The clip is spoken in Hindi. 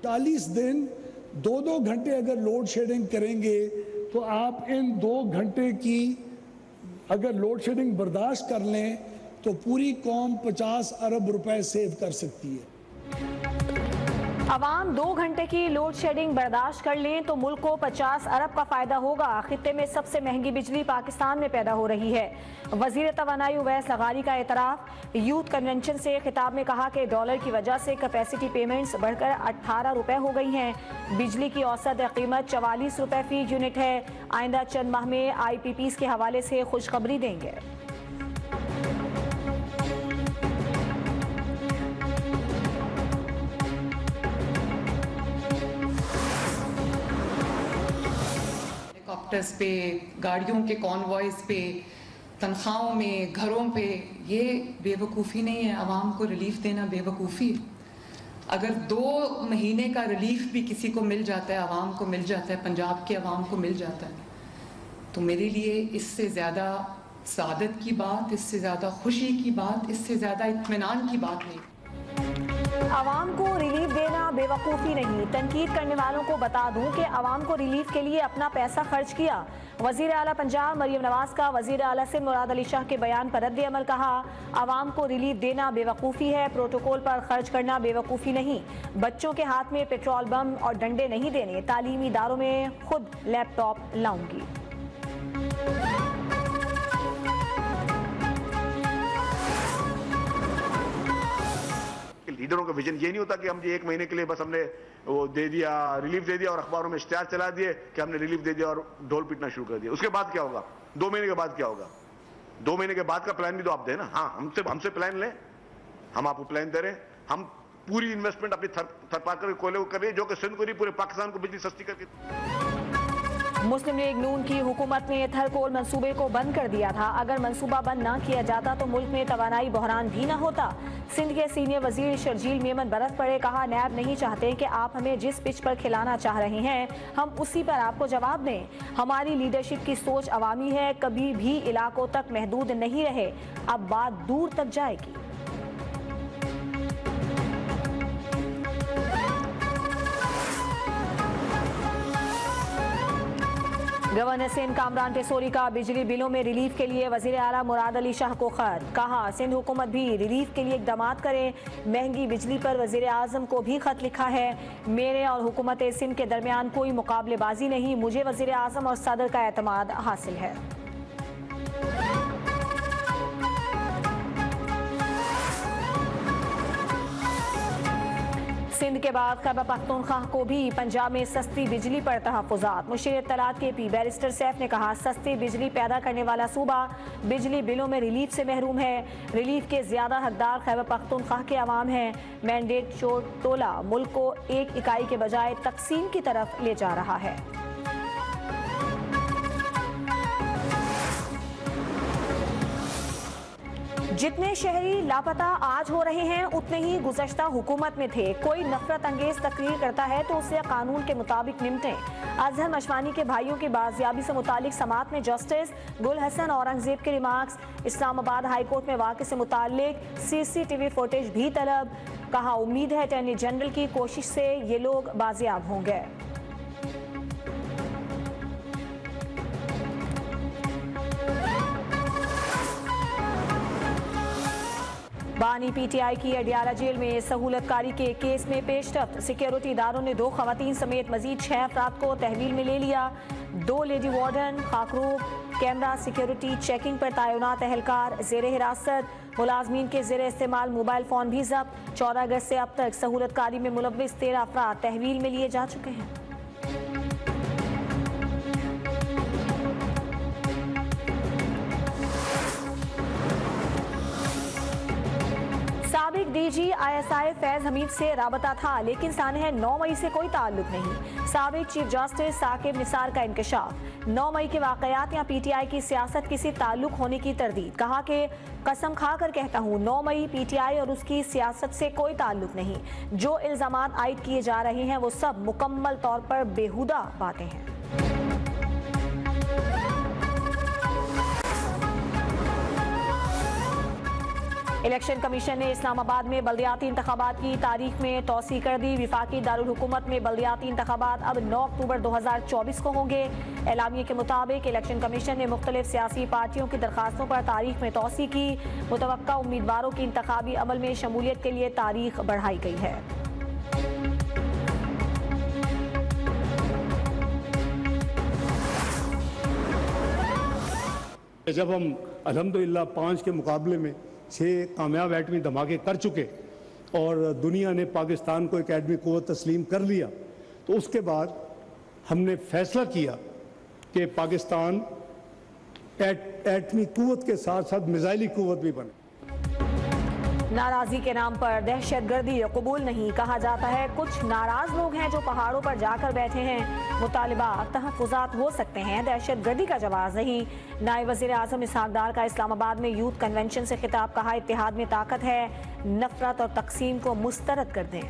40 दिन 2-2 घंटे अगर लोड शेडिंग करेंगे तो आप इन 2 घंटे की अगर लोड शेडिंग बर्दाश्त कर लें तो पूरी कौम 50 अरब रुपए सेव कर सकती है। अवाम 2 घंटे की लोड शेडिंग बर्दाश्त कर लें तो मुल्क को 50 अरब का फायदा होगा। खित्ते में सबसे महंगी बिजली पाकिस्तान में पैदा हो रही है। वजीर तवानाई उवैस लगारी का एतराफ। यूथ कन्वेंशन से खिताब में कहा कि डॉलर की वजह से कैपेसिटी पेमेंट्स बढ़कर 18 रुपए हो गई हैं। बिजली की औसत कीमत 44 रुपए फी यूनिट है। आइंदा चंद माह में IPPs के हवाले से खुशखबरी देंगे। हेलीकॉप्टर्स पे, गाड़ियों के कॉन्वॉयज़ पे, तनख्वाहों में, घरों पे, ये बेवकूफ़ी नहीं है। आवाम को रिलीफ देना बेवकूफ़ी। अगर 2 महीने का रिलीफ भी किसी को मिल जाता है, आवाम को मिल जाता है, पंजाब के आवाम को मिल जाता है, तो मेरे लिए इससे ज़्यादा सादत की बात, इससे ज़्यादा खुशी की बात, इससे ज़्यादा इत्मीनान की बात नहीं। आवाम को रिलीफ देना बेवकूफ़ी नहीं। तनकीद करने वालों को बता दूं कि आवाम को रिलीफ के लिए अपना पैसा खर्च किया। वज़ीर आला पंजाब मरियम नवाज का वज़ीर आला से मुराद अली शाह के बयान पर रद्द अमल। कहा, आवाम को रिलीफ देना बेवकूफ़ी है, प्रोटोकॉल पर खर्च करना बेवकूफ़ी नहीं। बच्चों के हाथ में पेट्रोल बम और डंडे नहीं देने। तालीमी इदारों में खुद लैपटॉप लाऊंगी। लीडरों का विजन ये नहीं होता कि हम ये 1 महीने के लिए बस हमने वो दे दिया, रिलीफ दे दिया और अखबारों में इश्तिहार चला दिए कि हमने रिलीफ दे दिया और ढोल पीटना शुरू कर दिया। उसके बाद क्या होगा? 2 महीने के बाद क्या होगा? 2 महीने के बाद का प्लान भी तो आप दें ना। हाँ, हमसे प्लान लें, हम आपको प्लान दे रहे हैं। हम पूरी इन्वेस्टमेंट अपनी थरपाकर कोयले को कर रही है, जो कि सिंध को नहीं पूरे पाकिस्तान को बिजली सस्ती करके। मुस्लिम लीग नून की हुकूमत ने थरकोल मंसूबे को बंद कर दिया था। अगर मंसूबा बंद ना किया जाता तो मुल्क में तवानाई बहरान भी ना होता। सिंध के सीनियर वजीर शर्जील मेमन बरस पड़े। कहा, नैब नहीं चाहते कि आप हमें जिस पिच पर खिलाना चाह रहे हैं हम उसी पर आपको जवाब दें। हमारी लीडरशिप की सोच अवामी है, कभी भी इलाकों तक महदूद नहीं रहे। अब बात दूर तक जाएगी। गवर्नर सिंध कामरान टेसोरी का बिजली बिलों में रिलीफ के लिए वजीर आला मुराद अली शाह को खत। कहा, सिंध हुकूमत भी रिलीफ के लिए इक़दाम करे। महंगी बिजली पर वजीर आज़म को भी खत लिखा है। मेरे और हुकूमत सिंध के दरमियान कोई मुकाबलेबाजी नहीं। मुझे वजीर आज़म और सदर का एतमाद हासिल है। सिंध के बाद खैबर पख्तूनख्वा को भी पंजाब में सस्ती बिजली पर तहफ़्फ़ुज़ात। मुशीर इत्तलात KP बैरिस्टर सैफ ने कहा, सस्ती बिजली पैदा करने वाला सूबा बिजली बिलों में रिलीफ से महरूम है। रिलीफ के ज़्यादा हकदार खैबर पख्तूनख्वा के अवाम हैं। मैंडेट टोला मुल्क को एक इकाई के बजाय तकसीम की तरफ ले जा रहा है। जितने शहरी लापता आज हो रहे हैं उतने ही गुज़श्ता हुकूमत में थे। कोई नफरत अंगेज तकरीर करता है तो उसे कानून के मुताबिक निपटें। अजहर मशवानी के भाइयों की बाजियाबी से मुतालिक समात में जस्टिस गुल हसन औरंगजेब के रिमार्क्स। इस्लामाबाद हाई कोर्ट में वाक़े से मुतालिक CCTV फुटेज भी तलब। कहा, उम्मीद है अटॉर्नी जनरल की कोशिश से ये लोग बाजियाब होंगे। बानी PTI की अडियाला जेल में सहूलतकारी के केस में पेशरफ्त। सिक्योरिटी इदारों ने 2 खवातीन समेत मजीद 6 अफराद को तहवील में ले लिया। 2 लेडी वार्डन, खाकरूब, कैमरा सिक्योरिटी चेकिंग पर तैनात एहलकार ज़ेर हिरासत। मुलाजमीन के ज़ेर इस्तेमाल मोबाइल फ़ोन भी जब्त। 14 अगस्त से अब तक सहूलतकारी में मुलव्विस 13 अफराद तहवील में लिए जा चुके हैं। साबिक DG ISI फैज हमीद से राबता था, लेकिन सानह 9 मई से कोई ताल्लुक नहीं। साबिक चीफ जस्टिस साकिब निसार का इंकशाफ। 9 मई के वाकयात या PTI की सियासत किसी ताल्लुक होने की तरदीद। कहा कि कसम खाकर कहता हूँ 9 मई PTI और उसकी सियासत से कोई ताल्लुक नहीं। जो इल्जामात आयद किए जा रहे हैं वो सब मुकम्मल तौर पर बेहुदा बातें हैं। इलेक्शन कमीशन ने इस्लामाबाद में बल्दियाती इंतखाबात की तारीख में तौसी कर दी। विफाकी दारुल हुकूमत में बल्दियाती इंतखाबात अब 9 अक्टूबर 2024 को होंगे। एलामिये के मुताबिक इलेक्शन कमीशन ने मुख्तलिफ सियासी पार्टियों की दरखास्तों पर तारीख में तौसी की। मुतवक्का उम्मीदवारों की इंतखाबी अमल में शमूलियत के लिए तारीख बढ़ाई गई है। जब हम अल्हम्दुलिल्लाह 5 के मुकाबले में 6 कामयाब एटमी धमाके कर चुके और दुनिया ने पाकिस्तान को एक एटमी क़ुव्वत तस्लीम कर लिया, तो उसके बाद हमने फैसला किया कि पाकिस्तान एटमी क़ुव्वत के साथ साथ मिसाइली क़ुव्वत भी बने। नाराजगी के नाम पर दहशतगर्दी कबूल नहीं, कहा जाता है कुछ नाराज लोग हैं जो पहाड़ों पर जाकर बैठे हैं। मुतालिबात तहफ़्फ़ुज़ात हो सकते हैं, दहशतगर्दी का जवाब नहीं। नायब वज़ीर आज़म इसहाक़ डार का इस्लामाबाद में यूथ कन्वेंशन से खिताब, कहा इत्तेहाद में ताकत है, नफरत और तकसीम को मुस्तरद कर दें।